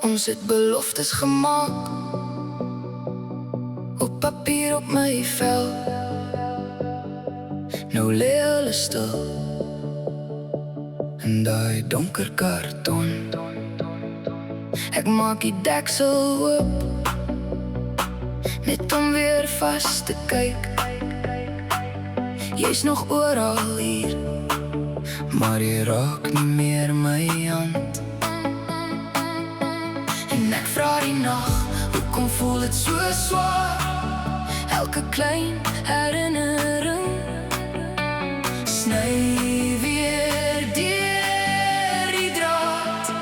Ons het beloftes gemaak, op papier op my vel. Nou lê hulle stil in daai donker karton. Ek maak die deksel oop, net om weer vas te kyk. Jy's nog oral hier, maar jy raak nie meer my hand. En ek vra die nag, hoekom voel het so swaar? Elke klein herinnering sny weer deur die draad.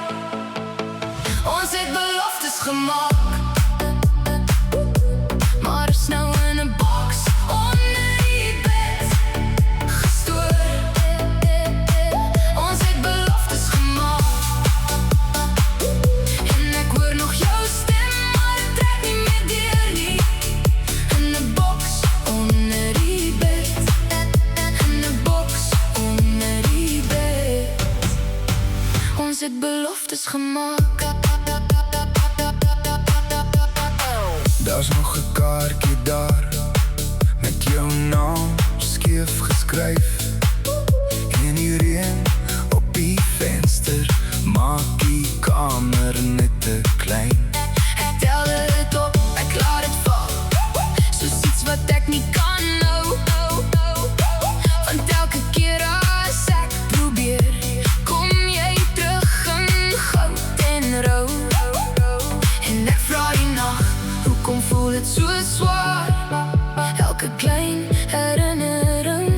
Ons het beloftes gemaak, maar is nou in 'n boks onder die bed gestoor. Ons het beloftes gemaak, en ek hoor nog jou stem, maar het trek nie meer deur nie. In 'n boks onder die bed, in 'n boks onder die bed. Ons het beloftes gemaak. Daar's nog 'n kaartjie daar, met jou naam skeef geskryf. En die reën op die venster maak die kamer net te klein. Ek tel dit op, ek laat dit val, soos iets wat ek nie kan nou. Want elke keer as ek probeer, kom jy terug in goud en rou. En ek vra die nag, hoekom voel het so zwaar? Elke klein herinnering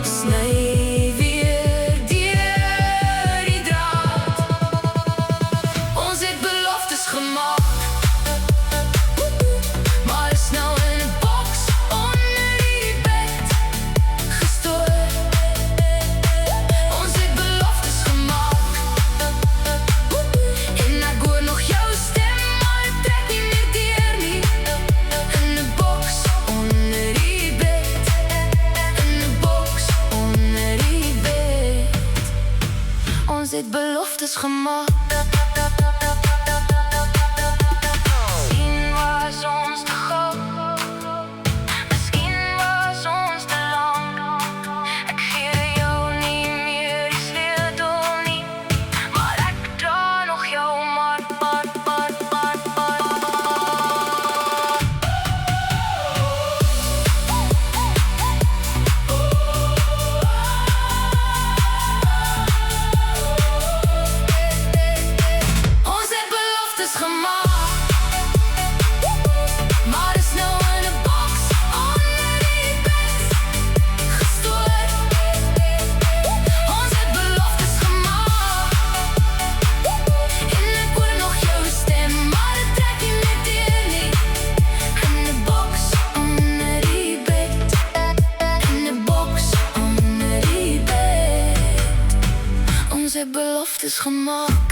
sny weer deur die draad. Ons het beloftes gemaak, maar is nou in 'n boks onder die bed gestoor. Ons het beloftes gemaak, en ek hoor nog jou stem, maar het trek nie meer deur nie. In 'n boks onder die bed, in 'n boks onder die bed. Ons het beloftes gemaak. Miskien was ons te gou, miskien was ons te lank. Ek gee jou nie meer die sleutel nie, maar ek dra nog jou maar. Ons het beloftes gemaak, maar is nou in 'n boks onder die bed gestoor. Ons het beloftes gemaak, en ek hoor nog jou stem, maar het trek nie meer deur nie. In 'n boks onder die bed, in 'n boks onder die bed. Ons het beloftes gemaak.